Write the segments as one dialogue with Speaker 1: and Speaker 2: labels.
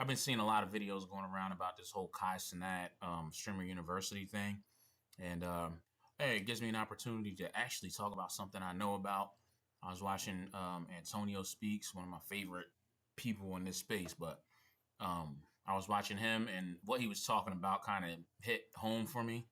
Speaker 1: I've been seeing a lot of videos going around about this whole Cenat Streamer University thing, and hey, it gives me an opportunity to actually talk about something I know about. I was watching Antonio Speaks, one of my favorite people in this space, but I was watching him, and what he was talking about kind of hit home for me.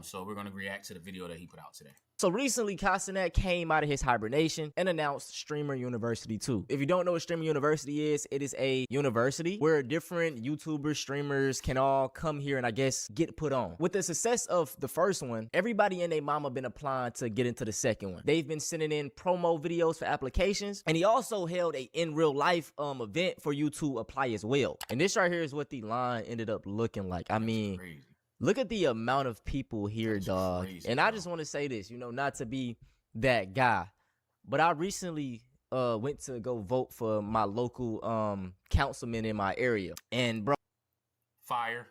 Speaker 1: So we're gonna react to the video that he put out today.
Speaker 2: So recently, Cenat came out of his hibernation and announced Streamer University 2. If you don't know what Streamer University is, it is a university where different YouTubers, streamers can all come here and I guess get put on. With the success of the first one, everybody and their mama been applying to get into the second one. They've been sending in promo videos for applications, and he also held a in real life event for you to apply as well. And this right here is what the line ended up looking like. I mean,
Speaker 1: Crazy.
Speaker 2: look at the amount of people here, dog.
Speaker 1: Crazy,
Speaker 2: and I just want to say this, not to be that guy, but I recently went to go vote for my local councilman in my area. And
Speaker 1: Fire.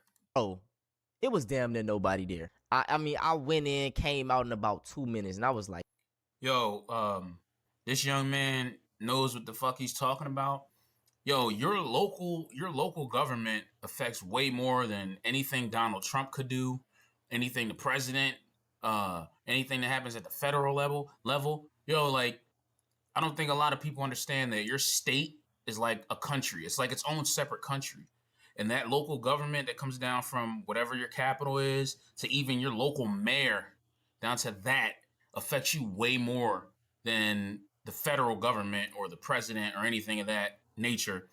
Speaker 2: It was damn near nobody there. I mean, I went in, came out in about 2 minutes, and I was like,
Speaker 1: yo, this young man knows what the fuck he's talking about. Yo, your local government affects way more than anything Donald Trump could do, anything the president, anything that happens at the federal level. Yo, like, I don't think a lot of people understand that your state is like a country. It's like its own separate country. And that local government that comes down from whatever your capital is to even your local mayor down to that affects you way more than the federal government or the president or anything of that nature.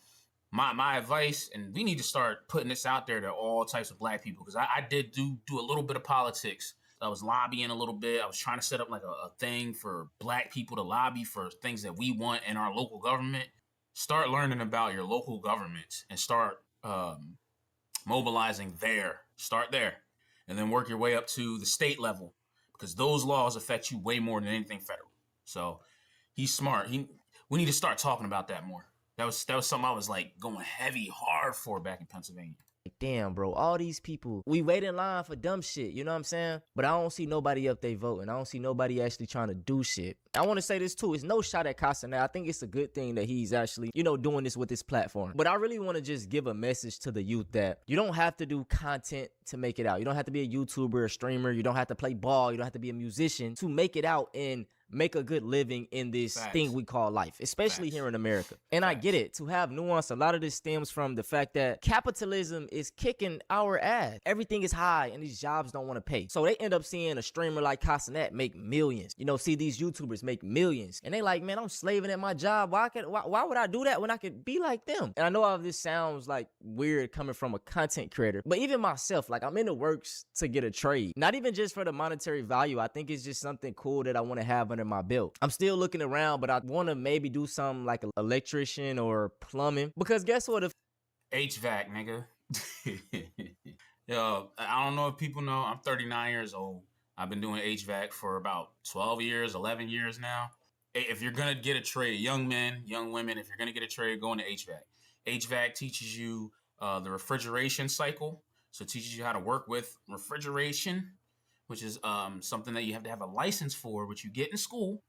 Speaker 1: My advice, and we need to start putting this out there to all types of black people, because I did do a little bit of politics. I was lobbying a little bit. I was trying to set up like a thing for black people to lobby for things that we want in our local government. Start learning about your local governments and start mobilizing there. Start there and then work your way up to the state level, because those laws affect you way more than anything federal. So he's smart. We need to start talking about that more. That was something I was like going hard for back in Pennsylvania.
Speaker 2: damn, bro, all these people, we wait in line for dumb shit, you know what I'm saying? But I don't see nobody up there voting. I don't see nobody actually trying to do shit. I want to say this too, it's no shot at Cenat. I think it's a good thing that he's actually, doing this with this platform. But I really want to just give a message to the youth that you don't have to do content to make it out. You don't have to be a YouTuber, a streamer. You don't have to play ball. You don't have to be a musician to make it out and make a good living in this thing we call life, especially here in America. And I get it. To have nuance, a lot of this stems from the fact that capitalism is kicking our ass. Everything is high and these jobs don't want to pay. So they end up seeing a streamer like Cenat make millions. See these YouTubers make millions. And they like, man, I'm slaving at my job. Why would I do that when I could be like them? And I know all this sounds like weird coming from a content creator, but even myself, like, I'm in the works to get a trade. Not even just for the monetary value. I think it's just something cool that I want to have under my belt. I'm still looking around, but I want to maybe do something like an electrician or plumbing, because guess what? If
Speaker 1: HVAC, nigga. Yo, I don't know if people know, I'm 39 years old. I've been doing HVAC for about 12 years, 11 years now. If you're going to get a trade, young men, young women, if you're going to get a trade, go into HVAC. HVAC teaches you the refrigeration cycle. So it teaches you how to work with refrigeration, which is something that you have to have a license for, which you get in school.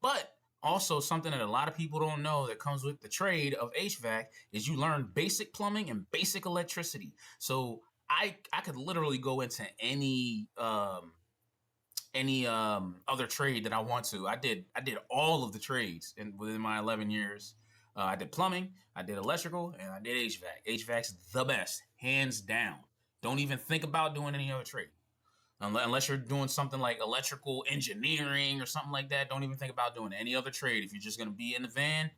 Speaker 1: But also something that a lot of people don't know that comes with the trade of HVAC is you learn basic plumbing and basic electricity. So I could literally go into any other trade that I want to. I did all of the trades within my 11 years. I did plumbing, I did electrical, and I did HVAC. HVAC's the best, hands down. Don't even think about doing any other trade. Unless you're doing something like electrical engineering or something like that, don't even think about doing any other trade. If you're just going to be in the van,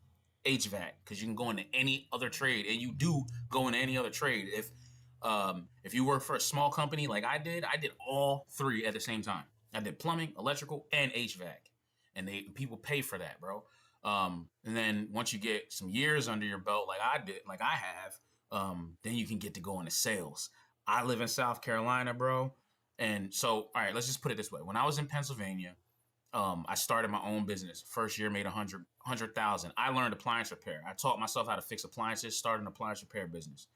Speaker 1: HVAC, because you can go into any other trade, and you do go into any other trade. If you work for a small company like I did all three at the same time. I did plumbing, electrical, and HVAC, and people pay for that, bro. And then once you get some years under your belt, like I have, then you can get to go into sales. I live in South Carolina, bro. And so, all right, let's just put it this way. When I was in Pennsylvania, I started my own business. First year made $100,000. I learned appliance repair. I taught myself how to fix appliances, started an appliance repair business.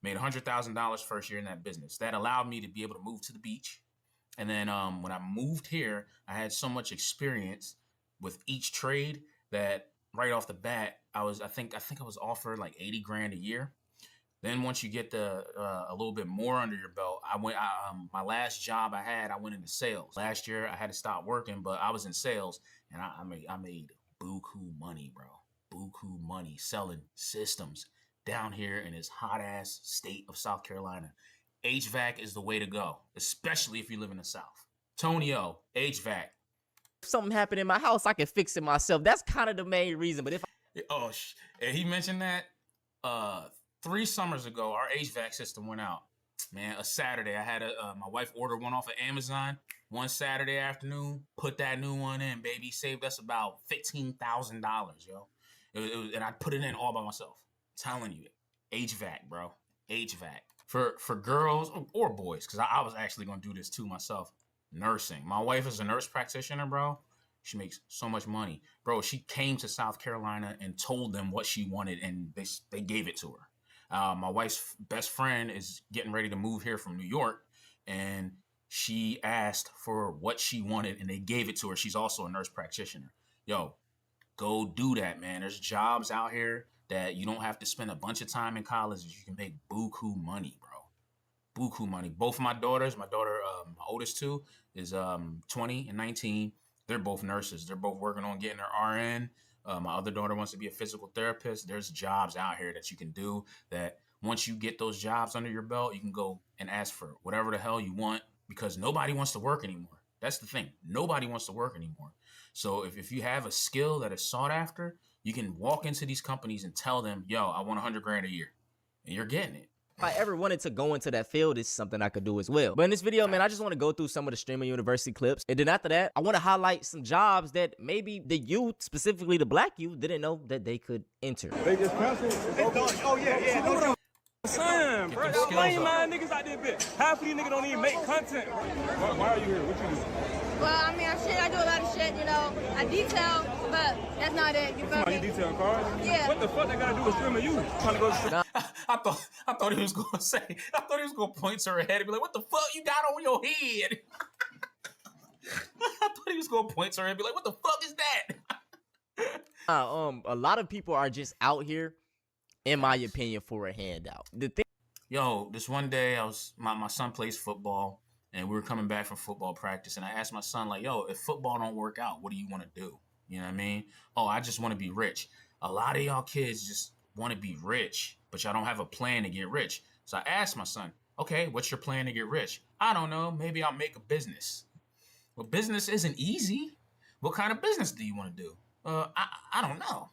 Speaker 1: Made $100,000 first year in that business. That allowed me to be able to move to the beach. And then when I moved here, I had so much experience with each trade that right off the bat, I think I was offered like 80 grand a year. Then once you get the a little bit more under your belt, my last job I went into sales. Last year I had to stop working, but I was in sales, and I made buku money, bro. Buku money selling systems down here in this hot ass state of South Carolina. HVAC is the way to go, especially if you live in the South. Tonyo, HVAC.
Speaker 2: If something happened in my house, I can fix it myself. That's kind of the main reason. But if
Speaker 1: and he mentioned that 3 summers ago, our HVAC system went out. Man, a Saturday, I had my wife ordered one off of Amazon one Saturday afternoon, put that new one in, baby. Saved us about $15,000, yo. And I put it in all by myself. I'm telling you, HVAC, bro. HVAC. For girls or boys, because I was actually going to do this too myself. Nursing. My wife is a nurse practitioner, bro. She makes so much money. Bro, she came to South Carolina and told them what she wanted, and they gave it to her. My wife's best friend is getting ready to move here from New York, and she asked for what she wanted, and they gave it to her. She's also a nurse practitioner. Yo, go do that, man. There's jobs out here that you don't have to spend a bunch of time in college. You can make buku money, bro. Buku money. Both of my daughters, my oldest two, is 20 and 19. They're both nurses. They're both working on getting their RN. My other daughter wants to be a physical therapist. There's jobs out here that you can do that once you get those jobs under your belt, you can go and ask for whatever the hell you want, because nobody wants to work anymore. That's the thing. Nobody wants to work anymore. So if you have a skill that is sought after, you can walk into these companies and tell them, yo, I want 100 grand a year, and you're getting it.
Speaker 2: I ever wanted to go into that field, it's something I could do as well. But in this video, man, I just want to go through some of the Streamer University clips. And then after that, I want to highlight some jobs that maybe the youth, specifically the black youth, didn't know that they could enter.
Speaker 3: They just canceled. Oh, yeah. Son, bro, y'all lame mind niggas out there, bitch. Half of these niggas don't even make content. Why are you here? What you do?
Speaker 4: Well, I mean, I do a lot of shit, you know. I detail, but that's not it. You feel me?
Speaker 3: You detail cars?
Speaker 4: Yeah.
Speaker 3: What the fuck they gotta do with streaming you? Trying to go to
Speaker 1: I thought he was gonna say, I thought he was gonna point to her head and be like, what the fuck you got on your head? I thought he was gonna point to her and be like, what the fuck is that?
Speaker 2: A lot of people are just out here, in my opinion, for a handout.
Speaker 1: Yo, this one day my son plays football, and we were coming back from football practice, and I asked my son, like, yo, if football don't work out, what do you want to do? You know what I mean? Oh, I just want to be rich. A lot of y'all kids just want to be rich, but y'all don't have a plan to get rich. So I asked my son, okay, what's your plan to get rich? I don't know. Maybe I'll make a business. Well, business isn't easy. What kind of business do you want to do? I don't know.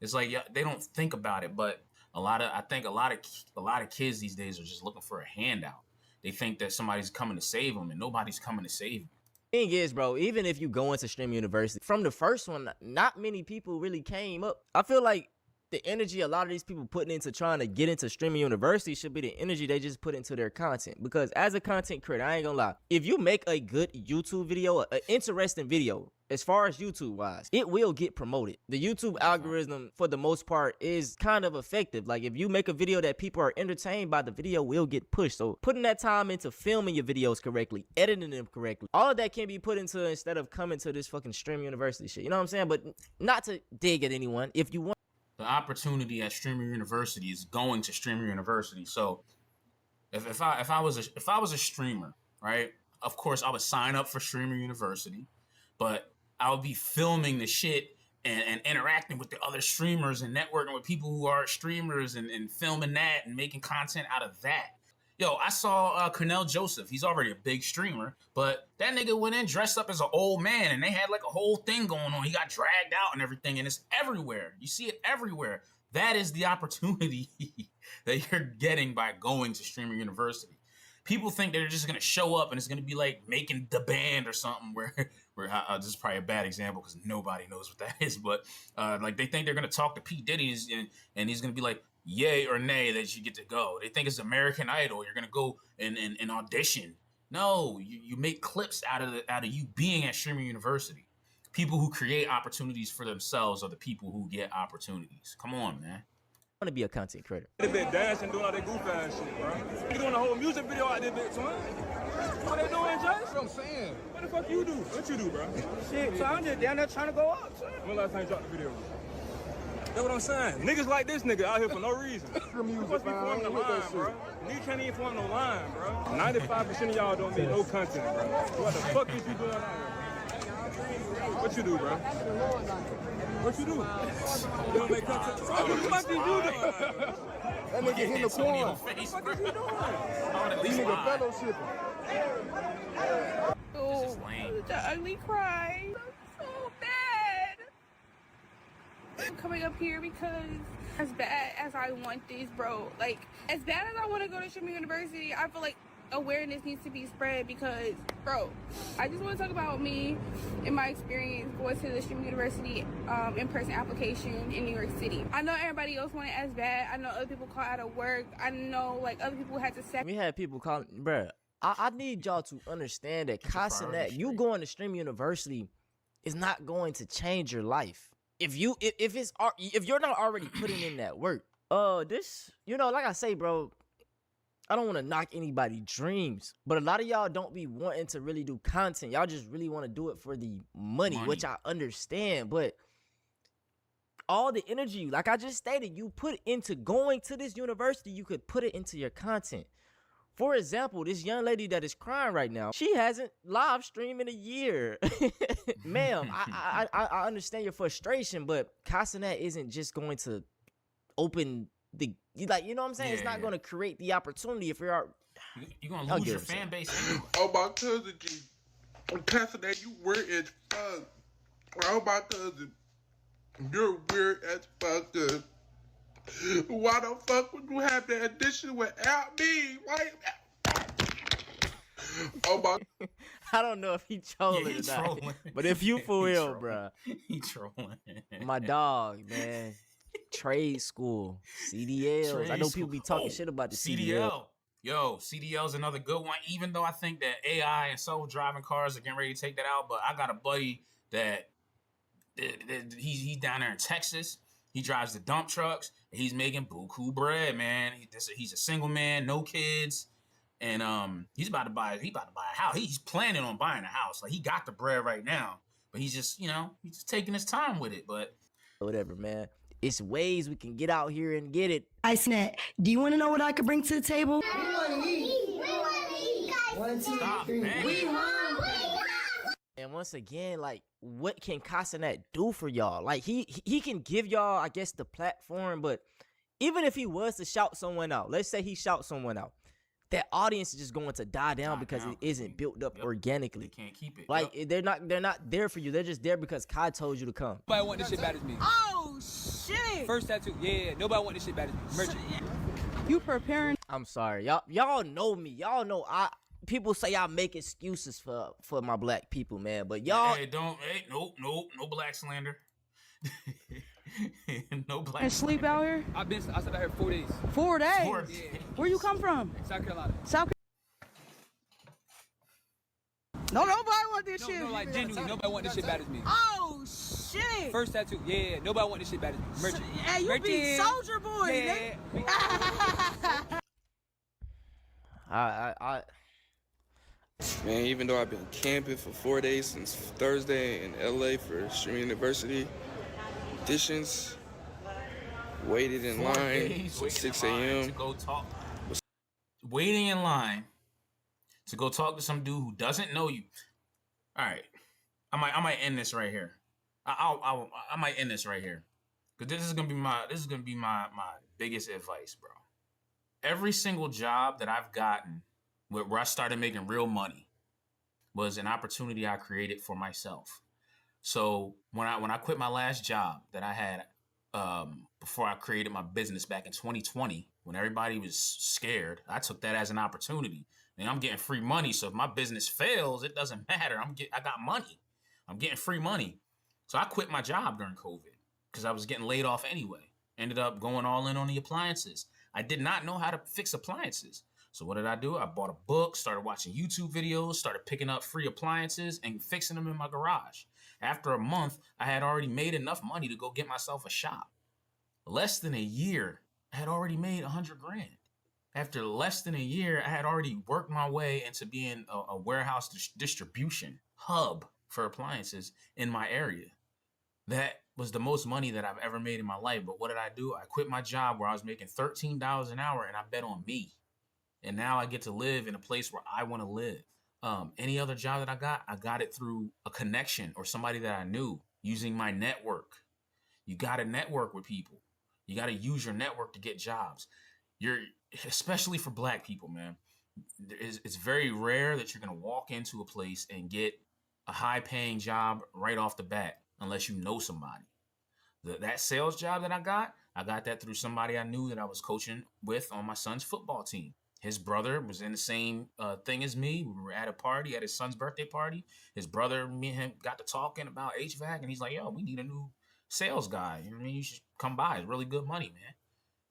Speaker 1: It's like, yeah, they don't think about it, but I think a lot of kids these days are just looking for a handout. They think that somebody's coming to save them, and nobody's coming to save them.
Speaker 2: Thing is, bro, even if you go into Streamer University, from the first one, not many people really came up. I feel like the energy a lot of these people putting into trying to get into Streamer University should be the energy they just put into their content. Because as a content creator, I ain't gonna lie, if you make a good YouTube video, an interesting video, as far as YouTube wise, it will get promoted. The YouTube algorithm, for the most part, is kind of effective. Like, if you make a video that people are entertained by, the video will get pushed. So putting that time into filming your videos correctly, editing them correctly, all of that can be put into, instead of coming to this fucking Streamer University shit. You know what I'm saying? But not to dig at anyone. If you want,
Speaker 1: the opportunity at Streamer University is going to Streamer University. So if I was a streamer, right? Of course I would sign up for Streamer University, but I would be filming the shit and interacting with the other streamers and networking with people who are streamers and filming that and making content out of that. Yo, I saw Cornell Joseph. He's already a big streamer, but that nigga went in dressed up as an old man, and they had like a whole thing going on. He got dragged out and everything, and it's everywhere. You see it everywhere. That is the opportunity that you're getting by going to Streamer University. People think they're just gonna show up and it's gonna be like making the band or something. Where this is probably a bad example because nobody knows what that is, but like they think they're gonna talk to P. Diddy and he's gonna be like, yay or nay that you get to go. They think it's American Idol. You're gonna go and audition. No, you make clips out of you being at Streamer University. People who create opportunities for themselves are the people who get opportunities. Come on, man.
Speaker 2: I want to be a content creator.
Speaker 3: They been dancing, doing all that goof ass shit, bro. They doing a whole music video out there, bitch, son. What they doing, Jay? That's what I'm saying. What the fuck you do? What you do, bro?
Speaker 5: Shit, so I'm just down there trying to go up, son.
Speaker 3: When last time you dropped the video? That's what I'm saying. Niggas like this nigga out here for no reason. You supposed to be forming a line, bro. Niggas can't even form no line, bro. 95% of y'all don't make no content, bro. What the fuck is you doing out here? What you do, bro? What you do? You don't make content? What the fuck is you doing?
Speaker 5: That nigga in the corner.
Speaker 3: What the fuck is you doing?
Speaker 5: These niggas fellowshipping.
Speaker 4: Oh, the ugly cry. I'm so bad. I'm coming up here because as bad as I want this, bro, like, as bad as I want to go to Streamer University, I feel like awareness needs to be spread because, bro, I just want to talk about me and my experience going to the Streamer University in-person application in New York City. I know everybody else wanted it as bad. I know other people call out of work. I know, like, other people had to sacrifice.
Speaker 2: We had people calling, bruh. I need y'all to understand that Cenat, you going to Streamer University is not going to change your life. If you're not already putting in that work. This, you know, like I say, bro, I don't want to knock anybody's dreams, but a lot of y'all don't be wanting to really do content. Y'all just really want to do it for the money, which I understand, but all the energy, like I just stated, you put into going to this university, you could put it into your content. For example, this young lady that is crying right now, she hasn't live streamed in a year. Ma'am, I understand your frustration, but Cenat isn't just going to open the, like, you know what I'm saying?
Speaker 1: Yeah,
Speaker 2: it's not going to create the opportunity if you're
Speaker 1: going to lose your fan base anyway.
Speaker 6: Oh, my cousin, Cenat, you weird as fuck. Oh, my cousin, you're weird as fuck. Why the fuck would you have the addition without me? Why? Oh my!
Speaker 2: I don't know if he trolling or not,
Speaker 1: trolling.
Speaker 2: but if you for real, bruh,
Speaker 1: He trolling.
Speaker 2: my dog, man, trade school, CDLs. I know people be talking shit about the CDL.
Speaker 1: Yo, CDL's another good one. Even though I think that AI and self-driving cars are getting ready to take that out, but I got a buddy that he's down there in Texas. He drives the dump trucks. And he's making buku bread, man. He's a single man, no kids, and he's about to buy a house. He's planning on buying a house. Like, he got the bread right now, but he's just taking his time with it. But
Speaker 2: Whatever, man. It's ways we can get out here and get it.
Speaker 7: Cenat, do you want to know what I could bring to the table?
Speaker 1: stop, man.
Speaker 2: And once again, like, what can Cenat do for y'all? Like, he can give y'all, I guess, the platform, but even if he was to shout someone out, let's say he shouts someone out, that audience is just going to die down because it isn't built up organically.
Speaker 1: They can't keep it.
Speaker 2: Like, they're not there for you. They're just there because Kai told you to come.
Speaker 8: Nobody want this shit bad as me.
Speaker 7: Oh, shit.
Speaker 8: First tattoo, yeah. Nobody want this shit bad as me. Merchant.
Speaker 7: You preparing?
Speaker 2: I'm sorry. Y'all know me. Y'all know people say I make excuses for my black people, man. But y'all
Speaker 1: no black slander. No black
Speaker 7: And sleep
Speaker 1: slander.
Speaker 7: out here?
Speaker 8: I slept out here 4 days.
Speaker 7: 4 days?
Speaker 1: Four-
Speaker 8: Yeah.
Speaker 7: Where you come from?
Speaker 8: South Carolina.
Speaker 7: South No, nobody want this shit.
Speaker 8: No, like genuinely, nobody want this shit bad as me.
Speaker 7: Oh, shit.
Speaker 8: First tattoo, yeah. Nobody want this shit bad as me. Merchant.
Speaker 7: Hey, you be
Speaker 8: Merchant.
Speaker 7: soldier boy,
Speaker 8: Yeah.
Speaker 2: I
Speaker 9: Man, even though I've been camping for 4 days since Thursday in LA for Streamer University auditions, waited in
Speaker 1: 4
Speaker 9: line
Speaker 1: days
Speaker 9: till
Speaker 1: waiting
Speaker 9: 6
Speaker 1: in line
Speaker 9: a.m.
Speaker 1: to go talk. Waiting in line to go talk to some dude who doesn't know you. All right, I might end this right here. I might end this right here, because this is gonna be my biggest advice, bro. Every single job that I've gotten where I started making real money was an opportunity I created for myself. So when I quit my last job that I had before I created my business back in 2020, when everybody was scared, I took that as an opportunity. And I'm getting free money, so if my business fails, it doesn't matter. I got money. I'm getting free money. So I quit my job during COVID because I was getting laid off anyway. Ended up going all in on the appliances. I did not know how to fix appliances. So what did I do? I bought a book, started watching YouTube videos, started picking up free appliances and fixing them in my garage. After a month, I had already made enough money to go get myself a shop. Less than a year, I had already made $100 grand. After less than a year, I had already worked my way into being a warehouse distribution hub for appliances in my area. That was the most money that I've ever made in my life. But what did I do? I quit my job where I was making $13 an hour and I bet on me. And now I get to live in a place where I want to live. Any other job that I got it through a connection or somebody that I knew using my network. You got to network with people. You got to use your network to get jobs. Especially for black people, man. It's very rare that you're going to walk into a place and get a high paying job right off the bat unless you know somebody. That sales job that I got that through somebody I knew that I was coaching with on my son's football team. His brother was in the same thing as me. We were at a party, at his son's birthday party. His brother, me and him got to talking about HVAC, and he's like, yo, we need a new sales guy. You know what I mean? You should come by. It's really good money, man.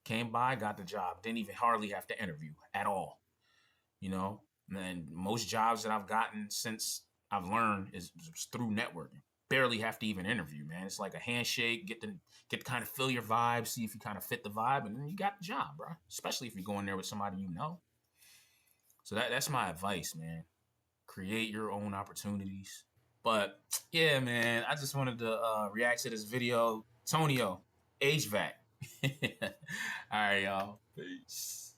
Speaker 1: Came by, got the job. Didn't even hardly have to interview at all. You know? And most jobs that I've gotten since I've learned is through networking. Barely have to even interview, man. It's like a handshake, get to kind of feel your vibe, see if you kind of fit the vibe, and then you got the job, bro. Especially if you go in there with somebody you know. So that's my advice, man. Create your own opportunities. But yeah, man, I just wanted to react to this video. Tonio, HVAC. All right, y'all. Peace.